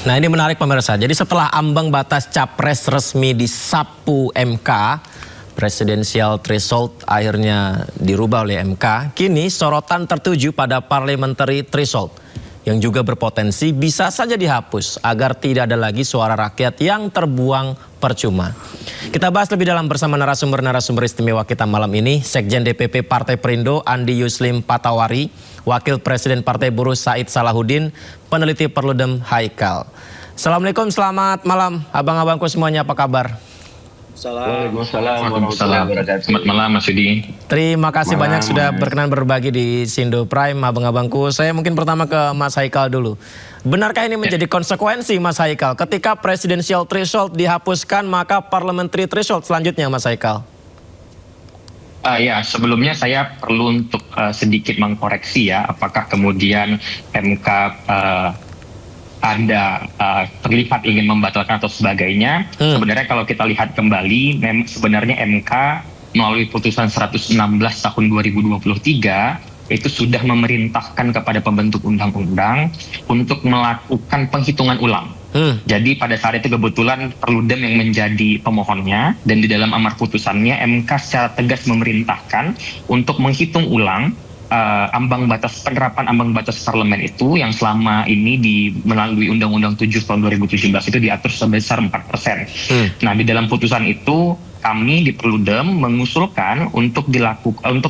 Nah, ini menarik pemirsa. Jadi setelah ambang batas capres resmi disapu MK, presidensial threshold akhirnya dirubah oleh MK. Kini sorotan tertuju pada parliamentary threshold yang juga berpotensi bisa saja dihapus agar tidak ada lagi suara rakyat yang terbuang percuma. Kita bahas lebih dalam bersama narasumber-narasumber istimewa kita malam ini. Sekjen DPP Partai Perindo Andi Yuslim Patawari, Wakil Presiden Partai Buruh Said Salahuddin, peneliti Perludem Haikal. Assalamualaikum, selamat malam abang-abangku semuanya, apa kabar? Waalaikumsalam warahmatullahi wabarakatuh. Selamat malam Mas Yudi. Terima kasih banyak sudah berkenan berbagi di Sindo Prime, abang-abangku. Saya mungkin pertama ke Mas Haikal dulu. Benarkah ini menjadi konsekuensi Mas Haikal? Ketika presidensial threshold dihapuskan, maka parliamentary threshold selanjutnya Mas Haikal? Ya, sebelumnya saya perlu untuk sedikit mengkoreksi ya, apakah kemudian MK ada terlihat ingin membatalkan atau sebagainya. Sebenarnya kalau kita lihat kembali, sebenarnya MK melalui putusan 116 tahun 2023 itu sudah memerintahkan kepada pembentuk undang-undang untuk melakukan penghitungan ulang. Jadi pada saat itu kebetulan Perludem yang menjadi pemohonnya, dan di dalam amar putusannya MK secara tegas memerintahkan untuk menghitung ulang penerapan ambang batas parlemen itu yang selama ini melalui Undang-Undang 7 tahun 2017 itu diatur sebesar 4%. Nah, di dalam putusan itu kami di Perludem mengusulkan untuk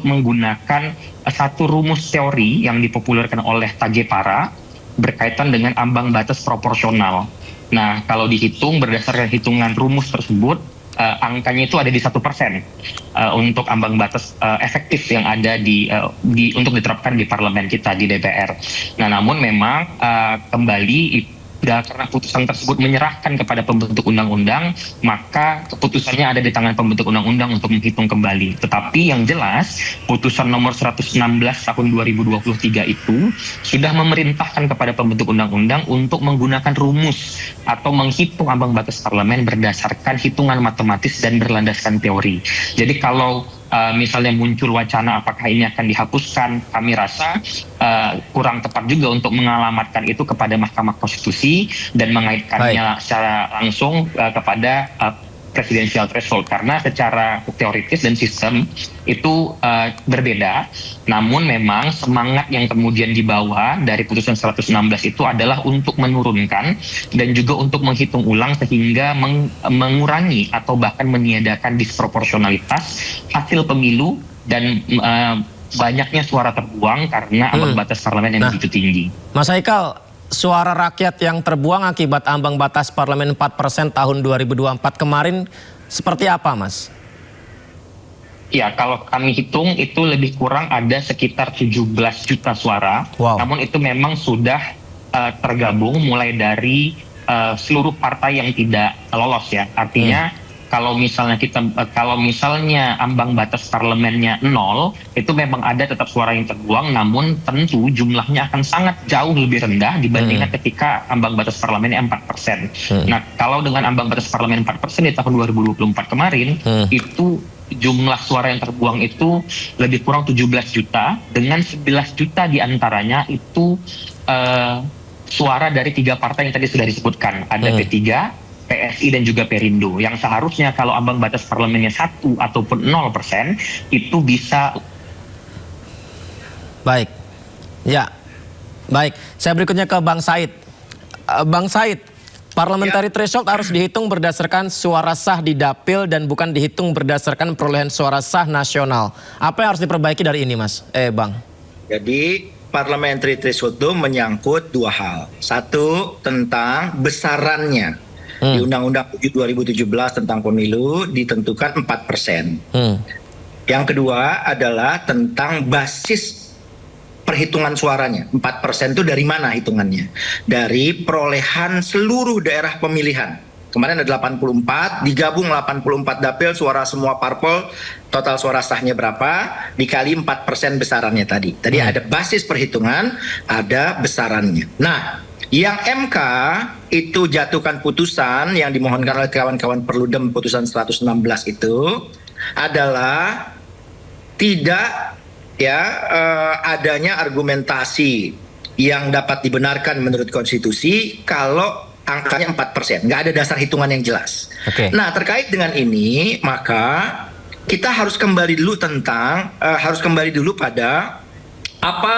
menggunakan satu rumus teori yang dipopulerkan oleh Tajepara berkaitan dengan ambang batas proporsional. Nah, kalau dihitung berdasarkan hitungan rumus tersebut, angkanya itu ada di 1% untuk ambang batas efektif yang ada untuk diterapkan di parlemen kita di DPR. Nah, namun memang kembali karena putusan tersebut menyerahkan kepada pembentuk undang-undang, maka keputusannya ada di tangan pembentuk undang-undang untuk menghitung kembali. Tetapi yang jelas, putusan nomor 116 tahun 2023 itu sudah memerintahkan kepada pembentuk undang-undang untuk menggunakan rumus atau menghitung ambang batas parlemen berdasarkan hitungan matematis dan berlandaskan teori. Jadi kalau misalnya muncul wacana apakah ini akan dihapuskan, kami rasa kurang tepat juga untuk mengalamatkan itu kepada Mahkamah Konstitusi dan mengaitkannya secara langsung kepada presidensial threshold, karena secara teoritis dan sistem itu berbeda. Namun memang semangat yang kemudian dibawa dari putusan 116 itu adalah untuk menurunkan dan juga untuk menghitung ulang sehingga mengurangi atau bahkan meniadakan disproporsionalitas hasil pemilu dan banyaknya suara terbuang karena ambang batas parlemen yang begitu tinggi. Mas Haikal, suara rakyat yang terbuang akibat ambang batas parlemen 4% tahun 2024 kemarin seperti apa, Mas? Ya, kalau kami hitung itu lebih kurang ada sekitar 17 juta suara. Wow. Namun itu memang sudah tergabung mulai dari seluruh partai yang tidak lolos ya. Artinya kalau misalnya ambang batas parlemennya 0, itu memang ada tetap suara yang terbuang, namun tentu jumlahnya akan sangat jauh lebih rendah dibandingkan ketika ambang batas parlemennya 4%. Nah, kalau dengan ambang batas parlemen 4% di tahun 2024 kemarin, itu jumlah suara yang terbuang itu lebih kurang 17 juta, dengan 11 juta diantaranya itu suara dari 3 partai yang tadi sudah disebutkan. Ada P3, PSI dan juga Perindo, yang seharusnya kalau ambang batas parlemennya 1 ataupun 0% itu bisa. Baik, ya, baik. Saya berikutnya ke Bang Said. Bang Said, parliamentary threshold harus dihitung berdasarkan suara sah di dapil dan bukan dihitung berdasarkan perolehan suara sah nasional. Apa yang harus diperbaiki dari ini, Mas? Bang. Jadi parliamentary threshold itu menyangkut 2 hal. Satu, tentang besarannya. Di Undang-Undang 7 2017 tentang pemilu ditentukan 4%. Yang kedua adalah tentang basis perhitungan suaranya. 4% itu dari mana hitungannya? Dari perolehan seluruh daerah pemilihan. Kemarin ada 84, digabung 84 dapil, suara semua parpol, total suara sahnya berapa, dikali 4% besarannya tadi. Tadi ada basis perhitungan, ada besarannya. Nah, yang MK itu jatuhkan putusan yang dimohonkan oleh kawan-kawan Perludem, putusan 116 itu adalah tidak adanya argumentasi yang dapat dibenarkan menurut konstitusi kalau angkanya 4%. Nggak ada dasar hitungan yang jelas. Oke. Nah, terkait dengan ini, maka kita harus kembali dulu pada apa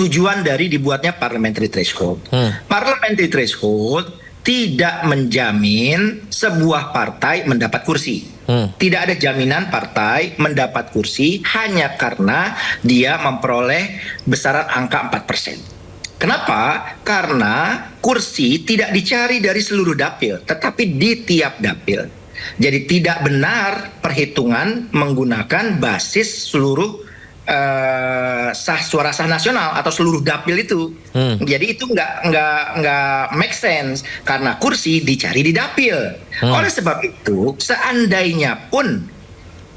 tujuan dari dibuatnya parliamentary threshold. Parliamentary threshold tidak menjamin sebuah partai mendapat kursi. Tidak ada jaminan partai mendapat kursi hanya karena dia memperoleh besaran angka 4%. Kenapa? Karena kursi tidak dicari dari seluruh dapil, tetapi di tiap dapil. Jadi tidak benar perhitungan menggunakan basis seluruh suara sah nasional atau seluruh dapil itu. Jadi itu nggak make sense karena kursi dicari di dapil. Oleh sebab itu, seandainya pun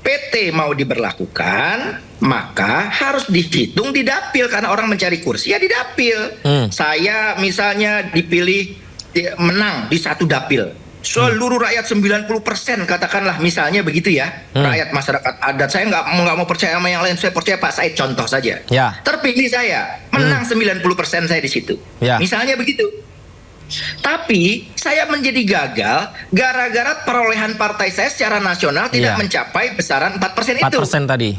PT mau diberlakukan, maka harus dihitung di dapil karena orang mencari kursi ya di dapil. Saya misalnya dipilih menang di satu dapil. Seluruh rakyat 90% katakanlah misalnya begitu ya, rakyat masyarakat adat, saya nggak mau percaya sama yang lain, saya percaya Pak Said contoh saja. Ya. Terpilih saya, menang 90% saya di situ. Ya. Misalnya begitu. Tapi saya menjadi gagal gara-gara perolehan partai saya secara nasional tidak mencapai besaran 4% itu. 4% tadi.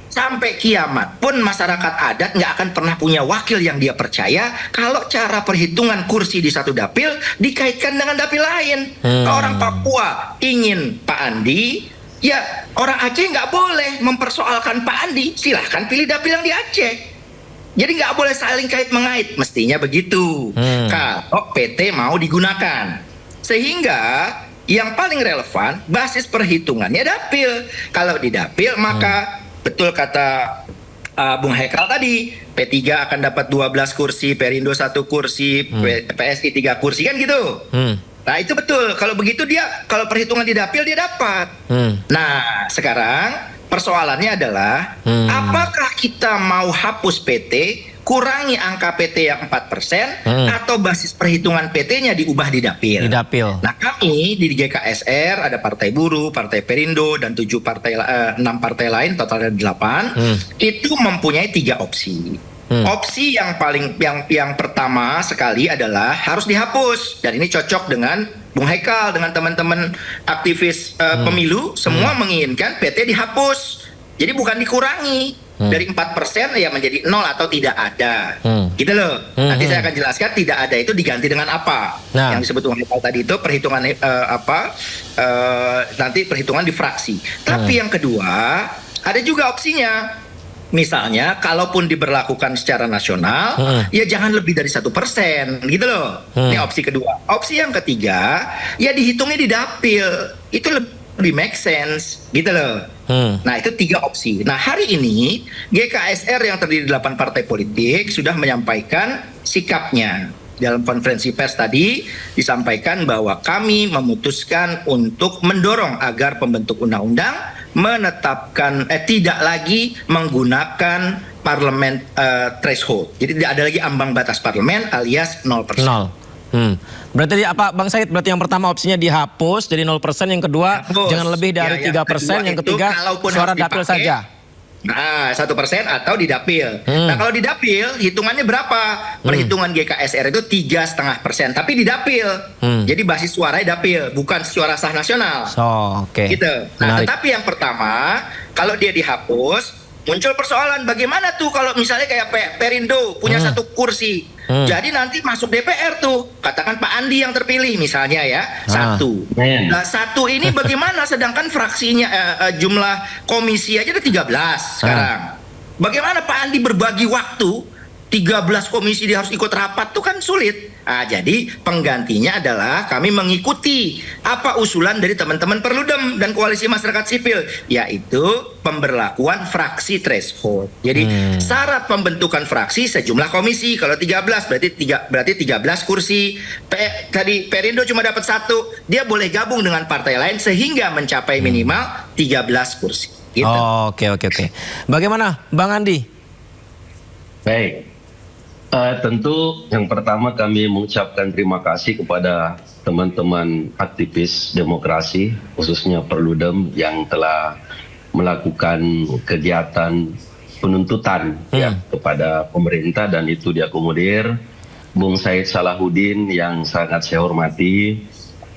Sampai kiamat pun masyarakat adat nggak akan pernah punya wakil yang dia percaya kalau cara perhitungan kursi di satu dapil dikaitkan dengan dapil lain. Kalau orang Papua ingin Pak Andi, ya orang Aceh nggak boleh mempersoalkan Pak Andi. Silahkan pilih dapil yang di Aceh. Jadi nggak boleh saling kait-mengait, mestinya begitu. Kalau PT mau digunakan. Sehingga yang paling relevan basis perhitungannya dapil. Kalau di dapil maka betul kata Bung Haikal tadi, P3 akan dapat 12 kursi, Perindo 1 kursi, PSI 3 kursi kan gitu. Nah itu betul, kalau begitu dia, kalau perhitungan di dapil dia dapat. Nah sekarang persoalannya adalah apakah kita mau hapus PT, kurangi angka PT yang 4%, atau basis perhitungan PT-nya diubah di dapil. Di dapil. Nah kami di GKSR ada Partai Buruh, Partai Perindo, dan 6 partai lain, totalnya 8, itu mempunyai 3 opsi. Opsi yang pertama sekali adalah harus dihapus, dan ini cocok dengan Bung Haikal, dengan teman-teman aktivis pemilu, semua menginginkan PT dihapus. Jadi bukan dikurangi dari 4% ya menjadi 0 atau tidak ada. Gitu loh. Nanti saya akan jelaskan tidak ada itu diganti dengan apa. Yang disebut Bung Haikal tadi itu perhitungan nanti perhitungan di fraksi. Tapi yang kedua, ada juga opsinya. Misalnya, kalaupun diberlakukan secara nasional, ya jangan lebih dari 1%, gitu loh. Ini opsi kedua. Opsi yang ketiga, ya dihitungnya di dapil. Itu lebih make sense, gitu loh. Nah, itu 3 opsi. Nah, hari ini GKSR yang terdiri 8 partai politik sudah menyampaikan sikapnya. Dalam konferensi pers tadi disampaikan bahwa kami memutuskan untuk mendorong agar pembentuk undang-undang menetapkan tidak lagi menggunakan parlemen threshold. Jadi tidak ada lagi ambang batas parlemen alias 0%. Berarti apa Bang Said? Berarti yang pertama opsinya dihapus jadi 0%, yang kedua jangan lebih dari 3%, yang ketiga suara dapil saja. Nah, 1% atau di dapil. Nah, kalau di dapil hitungannya berapa? Perhitungan GKSR itu 3,5%, tapi di dapil. Jadi basis suaranya dapil, bukan suara sah nasional. Oke. Gitu. Nah, tetapi yang pertama, kalau dia dihapus, muncul persoalan bagaimana tuh kalau misalnya kayak Perindo punya 1 kursi. Jadi nanti masuk DPR tuh, katakan Pak Andi yang terpilih misalnya ya, 1. Nah, 1 ini bagaimana sedangkan fraksinya jumlah komisi aja ada 13 sekarang. Bagaimana Pak Andi berbagi waktu 13 komisi dia harus ikut rapat tuh kan sulit. Nah, jadi penggantinya adalah kami mengikuti apa usulan dari teman-teman Perludem dan Koalisi Masyarakat Sipil, yaitu pemberlakuan fraksi threshold. Jadi syarat pembentukan fraksi sejumlah komisi. Kalau 13 berarti 13 kursi. Tadi Perindo cuma dapat 1, dia boleh gabung dengan partai lain sehingga mencapai minimal 13 kursi. Gitu. Oke. Bagaimana Bang Andi? Baik. Tentu yang pertama kami mengucapkan terima kasih kepada teman-teman aktivis demokrasi, khususnya Perludem yang telah melakukan kegiatan penuntutan ya kepada pemerintah, dan itu diakomodir Bung Said Salahuddin yang sangat saya hormati.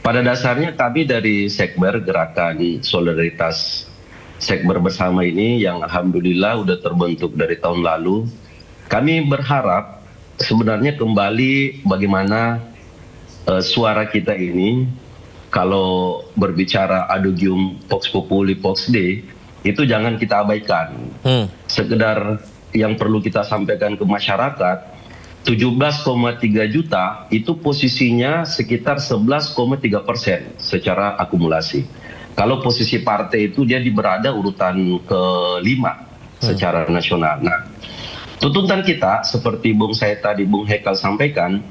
Pada dasarnya kami dari Sekber, Gerakan Solidaritas Sekber Bersama ini yang alhamdulillah udah terbentuk dari tahun lalu, kami berharap sebenarnya kembali bagaimana suara kita ini, kalau berbicara adugium vox populi vox dei, itu jangan kita abaikan. Sekedar yang perlu kita sampaikan ke masyarakat, 17,3 juta itu posisinya sekitar 11,3% secara akumulasi. Kalau posisi partai itu dia berada urutan ke-5 secara nasional. Nah, tuntutan kita seperti Bung Said tadi, Bung Hekal sampaikan,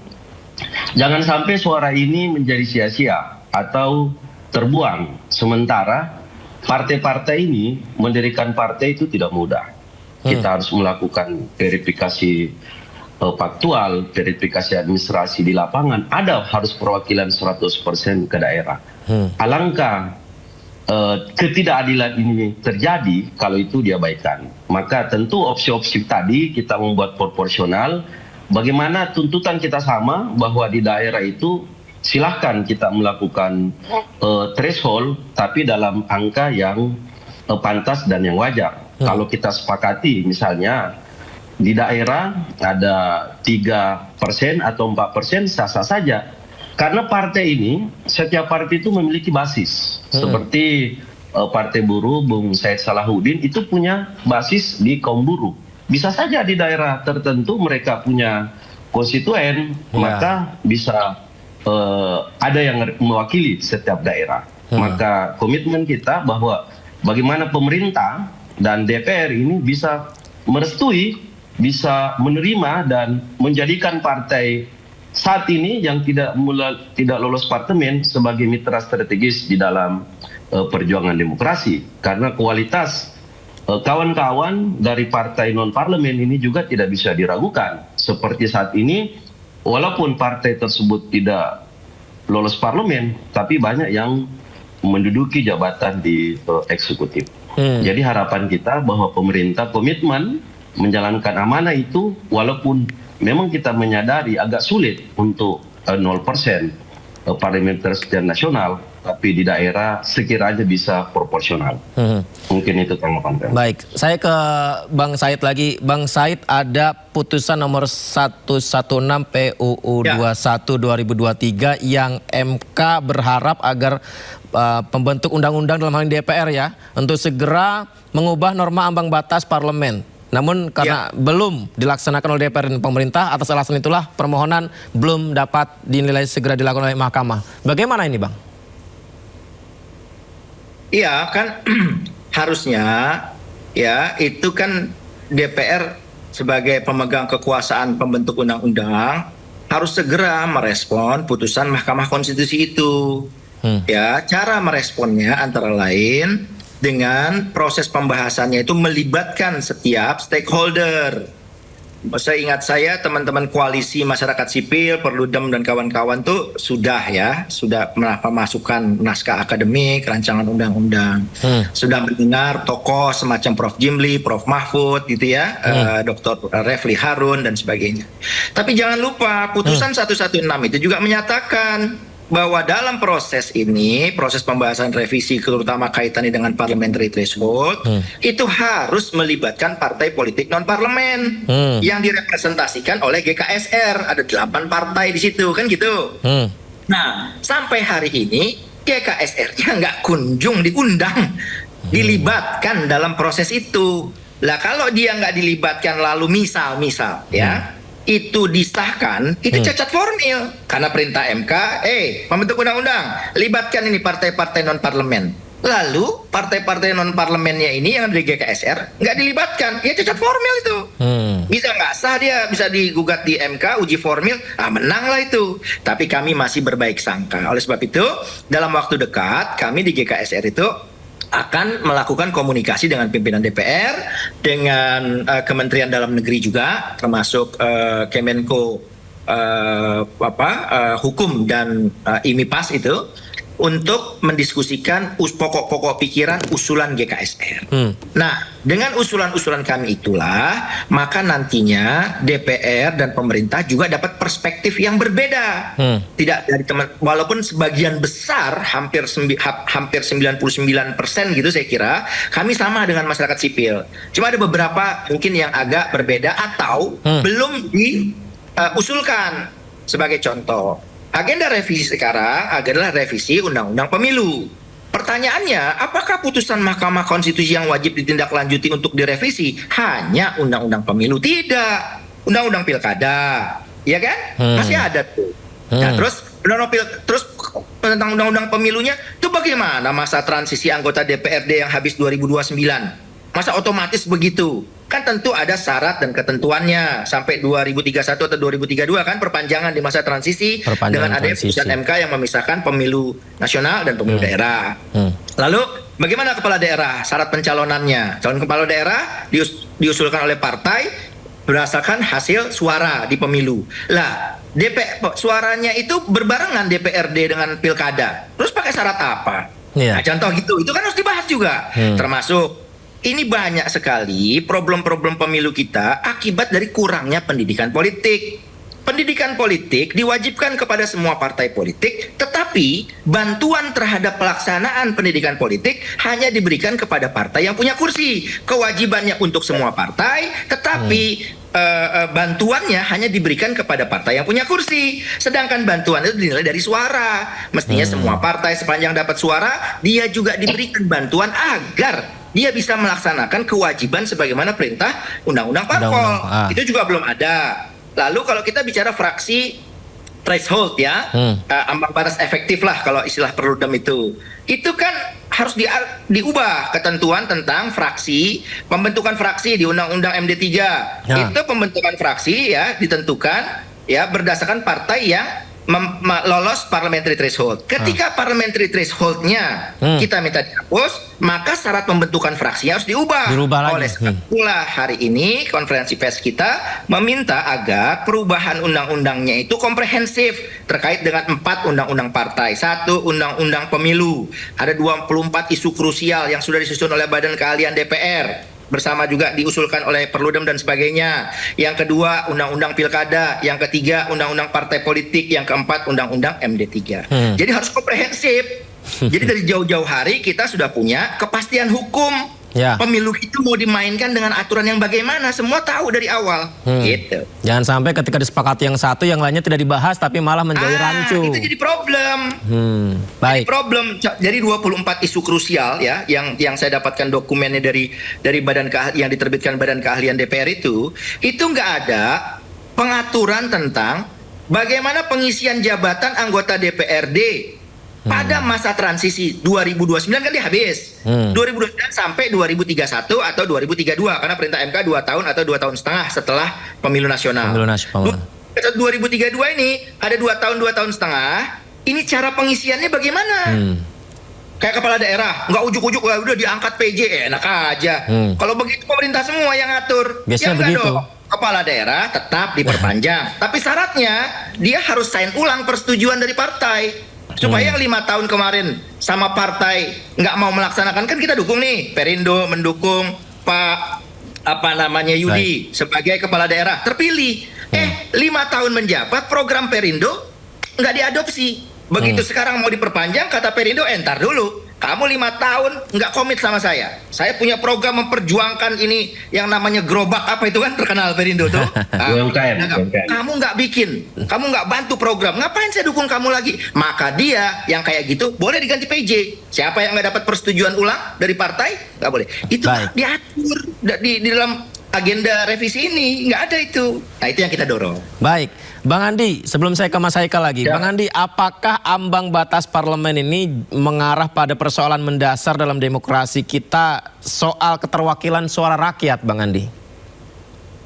jangan sampai suara ini menjadi sia-sia atau terbuang. Sementara partai-partai ini mendirikan partai itu tidak mudah. Kita harus melakukan verifikasi faktual, verifikasi administrasi di lapangan, ada harus perwakilan 100% ke daerah. Alangkah ketidakadilan ini terjadi kalau itu diabaikan. Maka tentu opsi-opsi tadi kita membuat proporsional. Bagaimana tuntutan kita sama bahwa di daerah itu silahkan kita melakukan threshold, tapi dalam angka yang pantas dan yang wajar. Kalau kita sepakati misalnya di daerah ada 3% atau 4%, sah-sah saja. Karena partai ini, setiap partai itu memiliki basis. Seperti Partai Buruh, Bung Said Salahuddin itu punya basis di kaum buruh. Bisa saja di daerah tertentu mereka punya konstituen, maka bisa ada yang mewakili setiap daerah. Maka komitmen kita bahwa bagaimana pemerintah dan DPR ini bisa merestui, bisa menerima dan menjadikan partai saat ini yang tidak lolos parlemen sebagai mitra strategis di dalam perjuangan demokrasi. Karena kualitas kawan-kawan dari partai non-parlemen ini juga tidak bisa diragukan. Seperti saat ini, walaupun partai tersebut tidak lolos parlemen, tapi banyak yang menduduki jabatan di eksekutif. Jadi harapan kita bahwa pemerintah komitmen menjalankan amanah itu, walaupun memang kita menyadari agak sulit untuk 0% parlementer secara nasional, tapi di daerah sekiranya bisa proporsional. Mungkin itu tanggapan kami. Baik, saya ke Bang Said lagi. Bang Said, ada putusan nomor 116 PUU 21 2023 yang MK berharap agar pembentuk undang-undang dalam hal ini DPR ya, untuk segera mengubah norma ambang batas parlemen. Namun karena belum dilaksanakan oleh DPR dan pemerintah, atas alasan itulah permohonan belum dapat dinilai segera dilakukan oleh Mahkamah. Bagaimana ini, Bang? Iya kan harusnya ya itu kan DPR sebagai pemegang kekuasaan pembentuk undang-undang harus segera merespon putusan Mahkamah Konstitusi itu. Ya, cara meresponnya antara lain dengan proses pembahasannya itu melibatkan setiap stakeholder. Saya ingat saya teman-teman koalisi masyarakat sipil, Perludem dan kawan-kawan tuh sudah memasukkan naskah akademik, rancangan undang-undang. Sudah mendengar tokoh semacam Prof. Jimli, Prof. Mahfud gitu ya, Dr. Refli Harun dan sebagainya. Tapi jangan lupa putusan 116 itu juga menyatakan bahwa dalam proses ini, proses pembahasan revisi terutama kaitannya dengan parliamentary threshold, itu harus melibatkan partai politik non-parlemen yang direpresentasikan oleh GKSR. Ada 8 partai di situ, kan gitu. Nah, sampai hari ini GKSR-nya nggak kunjung diundang, dilibatkan dalam proses itu. Lah kalau dia nggak dilibatkan lalu misal ya, itu disahkan, itu cacat formil karena perintah MK, pembentuk undang-undang libatkan ini partai-partai non parlemen. Lalu partai-partai non parlemennya ini yang dari GKSR nggak dilibatkan, ya cacat formil itu. Bisa nggak sah dia, bisa digugat di MK, uji formil, menanglah itu. Tapi kami masih berbaik sangka. Oleh sebab itu, dalam waktu dekat kami di GKSR itu akan melakukan komunikasi dengan pimpinan DPR, dengan Kementerian Dalam Negeri juga, termasuk Kemenko Hukum dan IMIPAS itu, untuk mendiskusikan pokok-pokok pikiran usulan GKSR. Nah, dengan usulan-usulan kami itulah, maka nantinya DPR dan pemerintah juga dapat perspektif yang berbeda. Tidak dari teman, walaupun sebagian besar hampir 99% gitu saya kira, kami sama dengan masyarakat sipil. Cuma ada beberapa mungkin yang agak berbeda atau belum diusulkan. Sebagai contoh, agenda revisi sekarang adalah revisi Undang-Undang Pemilu. Pertanyaannya, apakah putusan Mahkamah Konstitusi yang wajib ditindaklanjuti untuk direvisi hanya Undang-Undang Pemilu? Tidak. Undang-Undang Pilkada, ya kan? Masih ada tuh. Nah, terus tentang Undang-Undang Pemilunya, itu bagaimana masa transisi anggota DPRD yang habis 2029? Masa otomatis begitu? Kan tentu ada syarat dan ketentuannya sampai 2031 atau 2032 kan perpanjangan di masa transisi dengan adanya putusan MK yang memisahkan pemilu nasional dan pemilu daerah. Lalu bagaimana kepala daerah syarat pencalonannya? Calon kepala daerah diusulkan oleh partai berdasarkan hasil suara di pemilu. Lah, suaranya itu berbarengan DPRD dengan pilkada. Terus pakai syarat apa? Nah, contoh gitu, itu kan harus dibahas juga. Termasuk ini banyak sekali problem-problem pemilu kita akibat dari kurangnya pendidikan politik. Pendidikan politik diwajibkan kepada semua partai politik, tetapi bantuan terhadap pelaksanaan pendidikan politik hanya diberikan kepada partai yang punya kursi. Kewajibannya untuk semua partai, tetapi bantuannya hanya diberikan kepada partai yang punya kursi. Sedangkan bantuan itu dinilai dari suara. Mestinya semua partai sepanjang dapat suara, dia juga diberikan bantuan agar dia bisa melaksanakan kewajiban sebagaimana perintah Undang-Undang Parpol. Itu juga belum ada. Lalu kalau kita bicara fraksi threshold ya, ambang batas efektif lah kalau istilah Perludem itu kan harus diubah ketentuan tentang fraksi, pembentukan fraksi di Undang-Undang MD3. Itu pembentukan fraksi ya ditentukan ya berdasarkan partai yang lolos parliamentary threshold. Ketika parliamentary thresholdnya kita minta dihapus, maka syarat pembentukan fraksi harus diubah. Oleh sebab itulah hari ini konferensi pers kita meminta agar perubahan undang-undangnya itu komprehensif terkait dengan 4 undang-undang partai. 1 undang-undang pemilu. Ada 24 isu krusial yang sudah disusun oleh Badan Keahlian DPR. Bersama juga diusulkan oleh Perludem dan sebagainya. Yang kedua, Undang-Undang Pilkada. Yang ketiga, Undang-Undang Partai Politik. Yang keempat, Undang-Undang MD3. Jadi harus komprehensif. Jadi dari jauh-jauh hari kita sudah punya kepastian hukum. Pemilu itu mau dimainkan dengan aturan yang bagaimana, semua tahu dari awal. Gitu. Jangan sampai ketika disepakati yang satu, yang lainnya tidak dibahas tapi malah menjadi rancu. Itu jadi problem. Baik. Jadi problem. Jadi 24 isu krusial ya yang saya dapatkan dokumennya dari badan yang diterbitkan Badan Keahlian DPR itu nggak ada pengaturan tentang bagaimana pengisian jabatan anggota DPRD pada masa transisi 2029 kan dia habis. 2029 sampai 2031 atau 2032 karena perintah MK 2 tahun atau 2 tahun setengah setelah pemilu nasional. 2032 ini ada 2 tahun 2 tahun setengah. Ini cara pengisiannya bagaimana? Kayak kepala daerah, nggak ujuk-ujuk udah diangkat PJ, enak aja. Kalau begitu pemerintah semua yang ngatur. Biasanya begitu. Kepala daerah tetap diperpanjang, tapi syaratnya dia harus sign ulang persetujuan dari partai. Supaya yang 5 tahun kemarin sama partai nggak mau melaksanakan, kan kita dukung nih, Perindo mendukung Pak Yudi sebagai kepala daerah terpilih. 5 tahun menjabat program Perindo nggak diadopsi. Begitu sekarang mau diperpanjang, kata Perindo, entar dulu. Kamu 5 tahun nggak komit sama saya. Saya punya program memperjuangkan ini yang namanya gerobak apa itu kan terkenal Perindo tuh. UMKM. Kamu nggak bikin, kamu nggak bantu program. Ngapain saya dukung kamu lagi? Maka dia yang kayak gitu boleh diganti PJ. Siapa yang nggak dapat persetujuan ulang dari partai nggak boleh. Itu diatur di dalam agenda revisi ini, nggak ada itu. Nah itu yang kita dorong. Baik, Bang Andi, sebelum saya ke Mas Haikal lagi, Bang Andi, apakah ambang batas parlemen ini mengarah pada persoalan mendasar dalam demokrasi kita soal keterwakilan suara rakyat, Bang Andi?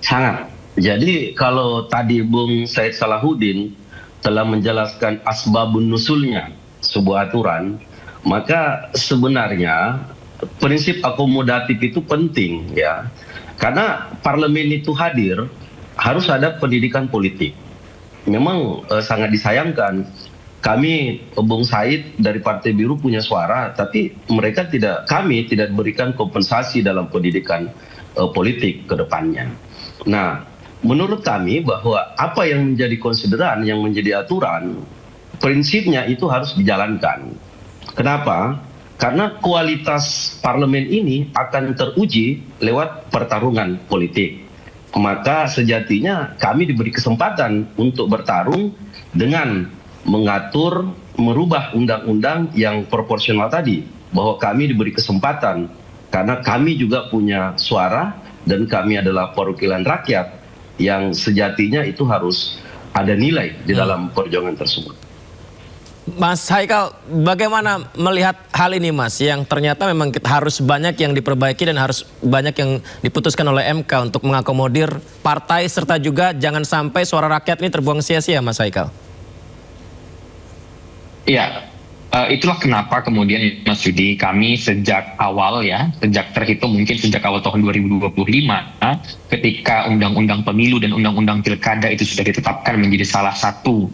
Sangat. Jadi kalau tadi Bung Said Salahuddin telah menjelaskan asbabun nusulnya sebuah aturan, maka sebenarnya prinsip akomodatif itu penting ya. Karena parlemen itu hadir, harus ada pendidikan politik. Memang sangat disayangkan kami, Bung Said dari Partai Biru punya suara, tapi kami tidak berikan kompensasi dalam pendidikan politik ke depannya. Nah, menurut kami bahwa apa yang menjadi konsideran, yang menjadi aturan, prinsipnya itu harus dijalankan. Kenapa? Karena kualitas parlemen ini akan teruji lewat pertarungan politik. Maka sejatinya kami diberi kesempatan untuk bertarung dengan mengatur, merubah undang-undang yang proporsional tadi. Bahwa kami diberi kesempatan karena kami juga punya suara dan kami adalah perwakilan rakyat yang sejatinya itu harus ada nilai di dalam perjuangan tersebut. Mas Haikal, bagaimana melihat hal ini Mas, yang ternyata memang harus banyak yang diperbaiki dan harus banyak yang diputuskan oleh MK untuk mengakomodir partai serta juga jangan sampai suara rakyat ini terbuang sia-sia, Mas Haikal? Iya, itulah kenapa kemudian Mas Yudi, kami sejak awal ya, sejak terhitung mungkin sejak awal tahun 2025, ketika Undang-Undang Pemilu dan Undang-Undang Pilkada itu sudah ditetapkan menjadi salah satu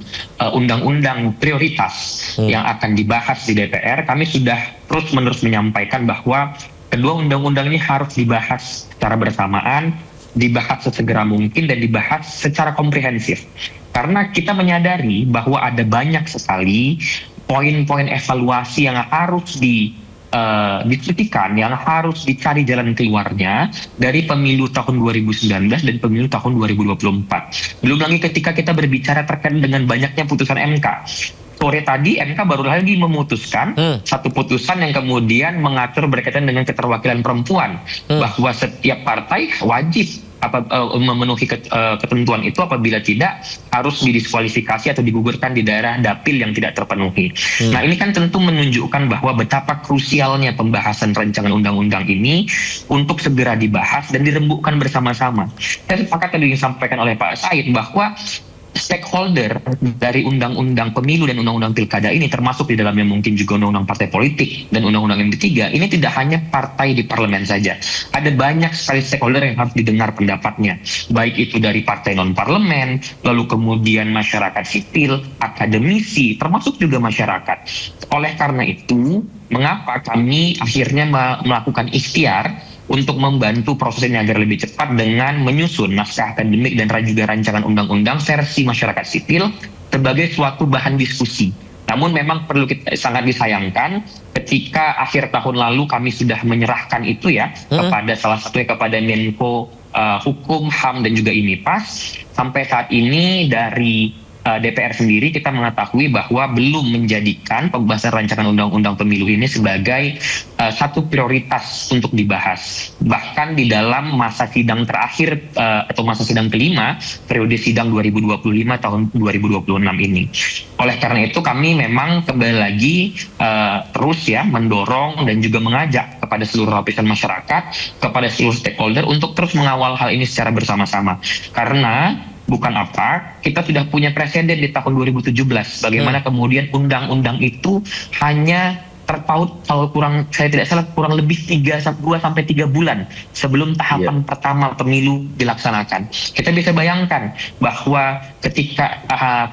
undang-undang prioritas yang akan dibahas di DPR, kami sudah terus-menerus menyampaikan bahwa kedua undang-undang ini harus dibahas secara bersamaan, dibahas sesegera mungkin dan dibahas secara komprehensif. Karena kita menyadari bahwa ada banyak sekali poin-poin evaluasi yang harus ditelitikan, yang harus dicari jalan keluarnya dari pemilu tahun 2019 dan pemilu tahun 2024. Belum lagi ketika kita berbicara terkait dengan banyaknya putusan MK. Sore tadi MK baru lagi memutuskan satu putusan yang kemudian mengatur berkaitan dengan keterwakilan perempuan, bahwa setiap partai wajib memenuhi ketentuan itu, apabila tidak harus didiskualifikasi atau digugurkan di daerah dapil yang tidak terpenuhi. Nah, ini kan tentu menunjukkan bahwa betapa krusialnya pembahasan rancangan undang-undang ini untuk segera dibahas dan dirembukkan bersama-sama. Saya sepakat tadi yang disampaikan oleh Pak Said bahwa stakeholder dari undang-undang pemilu dan undang-undang pilkada ini, termasuk di dalamnya mungkin juga undang-undang partai politik dan undang-undang MP3, ini tidak hanya partai di parlemen saja. Ada banyak sekali stakeholder yang harus didengar pendapatnya, baik itu dari partai non-parlemen, lalu kemudian masyarakat sipil, akademisi, termasuk juga masyarakat. Oleh karena itu, mengapa kami akhirnya melakukan ikhtiar untuk membantu proses ini agar lebih cepat dengan menyusun naskah akademik dan juga rancangan undang-undang versi masyarakat sipil sebagai suatu bahan diskusi. Namun memang perlu sangat disayangkan ketika akhir tahun lalu kami sudah menyerahkan itu ya kepada salah satunya kepada Menko Hukum, HAM dan juga IMIPAS. Sampai saat ini dari DPR sendiri kita mengetahui bahwa belum menjadikan pembahasan rancangan undang-undang pemilu ini sebagai satu prioritas untuk dibahas. Bahkan di dalam masa sidang terakhir atau masa sidang kelima periode sidang 2025 tahun 2026 ini. Oleh karena itu kami memang kembali lagi terus ya mendorong dan juga mengajak kepada seluruh lapisan masyarakat, kepada seluruh stakeholder untuk terus mengawal hal ini secara bersama-sama. Karena bukan apa, kita sudah punya presiden di tahun 2017 bagaimana kemudian undang-undang itu hanya terpaut kalau saya tidak salah kurang lebih 2-3 bulan sebelum tahapan pertama pemilu dilaksanakan. Kita bisa bayangkan bahwa ketika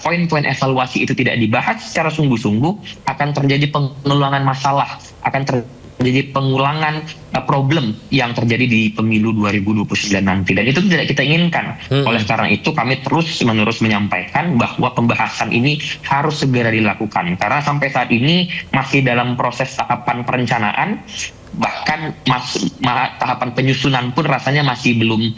poin-poin evaluasi itu tidak dibahas secara sungguh-sungguh, akan terjadi pengulangan masalah, akan terjadi pengulangan problem yang terjadi di pemilu 2029 nanti, dan itu tidak kita inginkan. Oleh karena itu kami terus-menerus menyampaikan bahwa pembahasan ini harus segera dilakukan, karena sampai saat ini masih dalam proses tahapan perencanaan, bahkan tahapan penyusunan pun rasanya masih belum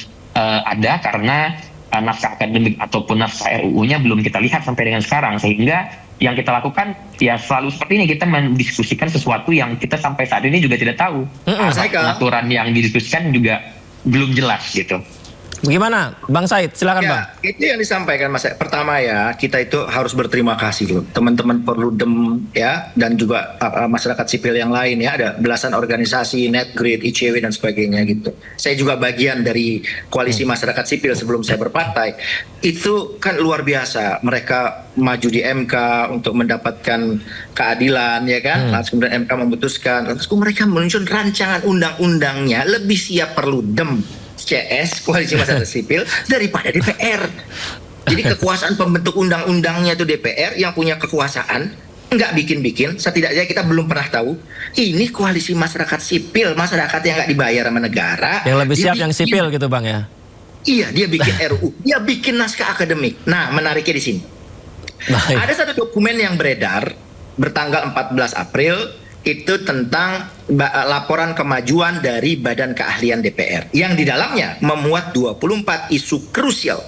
ada, karena naskah akademik ataupun naskah RUU-nya belum kita lihat sampai dengan sekarang, sehingga yang kita lakukan ya selalu seperti ini, kita mendiskusikan sesuatu yang kita sampai saat ini juga tidak tahu. Aturan yang didiskusikan juga belum jelas gitu. Bagaimana Bang Said? Silakan Bang. Itu yang disampaikan Mas. Pertama ya, kita itu harus berterima kasih loh teman-teman Perludem ya, dan juga masyarakat sipil yang lain ya, ada belasan organisasi, Netgrid, ICW dan sebagainya gitu. Saya juga bagian dari koalisi masyarakat sipil sebelum saya berpartai. Itu kan luar biasa, mereka maju di MK untuk mendapatkan keadilan ya kan. Lalu kemudian MK memutuskan, terus mereka menyusun rancangan undang-undangnya lebih siap Perludem CS, koalisi masyarakat sipil, daripada DPR. Jadi kekuasaan pembentuk undang-undangnya itu DPR yang punya kekuasaan, nggak bikin-bikin, setidaknya kita belum pernah tahu. Ini koalisi masyarakat sipil, masyarakat yang nggak dibayar sama negara. Yang lebih dia siap yang bikin- sipil gitu Bang ya. Iya, dia bikin RUU, dia bikin naskah akademik. Nah, menariknya di sini. Baik. Ada satu dokumen yang beredar bertanggal 14 April itu tentang laporan kemajuan dari Badan Keahlian DPR yang di dalamnya memuat 24 isu krusial.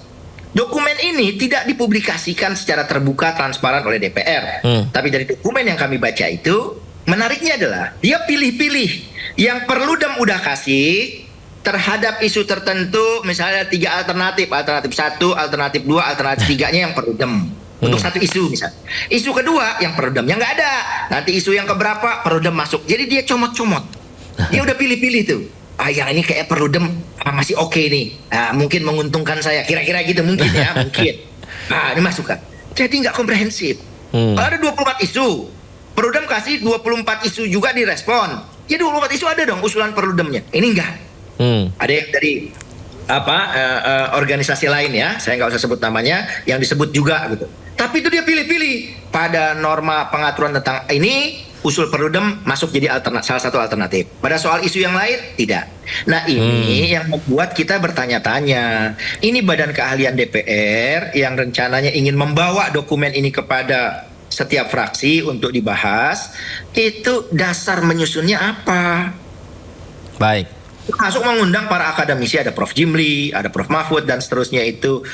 Dokumen ini tidak dipublikasikan secara terbuka transparan oleh DPR. Tapi dari dokumen yang kami baca itu, menariknya adalah dia pilih-pilih yang Perludem udah kasih terhadap isu tertentu, misalnya 3 alternatif, alternatif 1, alternatif 2, alternatif 3-nya yang Perludem. Untuk satu isu misalnya. Isu kedua yang Perludemnya nggak ada. Nanti isu yang keberapa Perludem masuk. Jadi dia comot-comot. Dia udah pilih-pilih tuh. Yang ini kayak Perludem masih oke nih. Mungkin menguntungkan saya. Kira-kira gitu mungkin ya, mungkin. Ini masukkan. Jadi nggak komprehensif. Kalau ada 24 isu, Perludem kasih 24 isu juga direspon. Ya 24 isu ada dong usulan Perludemnya. Ini enggak. Ada yang dari organisasi lain ya, saya nggak usah sebut namanya, yang disebut juga gitu. Tapi itu dia pilih-pilih pada norma pengaturan tentang ini usul Perludem masuk jadi salah satu alternatif. Pada soal isu yang lain tidak. Nah ini yang membuat kita bertanya-tanya. Ini Badan Keahlian DPR yang rencananya ingin membawa dokumen ini kepada setiap fraksi untuk dibahas. Itu dasar menyusunnya apa? Baik. Masuk mengundang para akademisi, ada Prof. Jimli, ada Prof. Mahfud dan seterusnya itu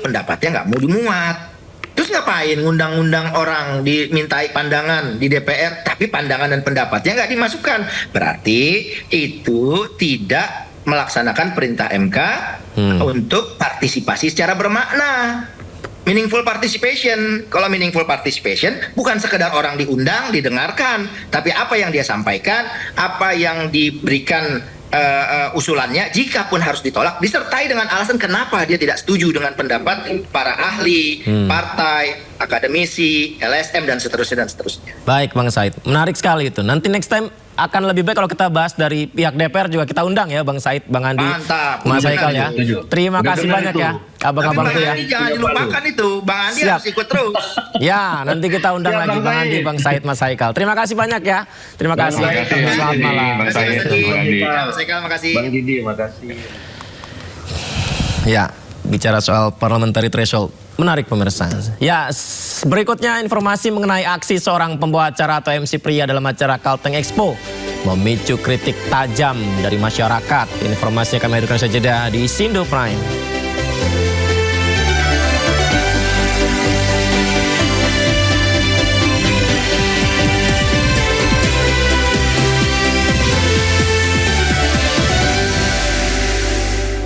pendapatnya nggak mau dimuat. Terus ngapain ngundang-undang orang dimintai pandangan di DPR, tapi pandangan dan pendapatnya nggak dimasukkan? Berarti itu tidak melaksanakan perintah MK untuk partisipasi secara bermakna. Meaningful participation. Kalau meaningful participation bukan sekedar orang diundang, didengarkan, tapi apa yang dia sampaikan, apa yang diberikan usulannya, jika pun harus ditolak, disertai dengan alasan kenapa dia tidak setuju dengan pendapat para ahli, partai, akademisi, LSM dan seterusnya. Baik Bang Said, menarik sekali itu. Nanti next time akan lebih baik kalau kita bahas dari pihak DPR juga kita undang ya Bang Said, Bang Andi, Mantap. Mas Haikal ya. Setuju. Terima Udah kasih dengar banyak itu. ya, abang-abang Tapi tuh Bang ya. Andi jangan dilupakan itu, Bang Andi Siap. harus ikut terus. Ya, nanti kita undang Siap, lagi Bang Bang Andi, Said. Bang Said, Mas Haikal. Terima kasih banyak ya. Terima kasih. Bang Said, Selamat malam. Bang Said, Bang Andi. Makasih. Bang Didi, makasih. Ya, bicara soal parliamentary threshold, menarik pemirsa. Ya, berikutnya informasi mengenai aksi seorang pembawa acara atau MC pria dalam acara Kalteng Expo memicu kritik tajam dari masyarakat. Informasinya kami hadirkan saja di Sindo Prime.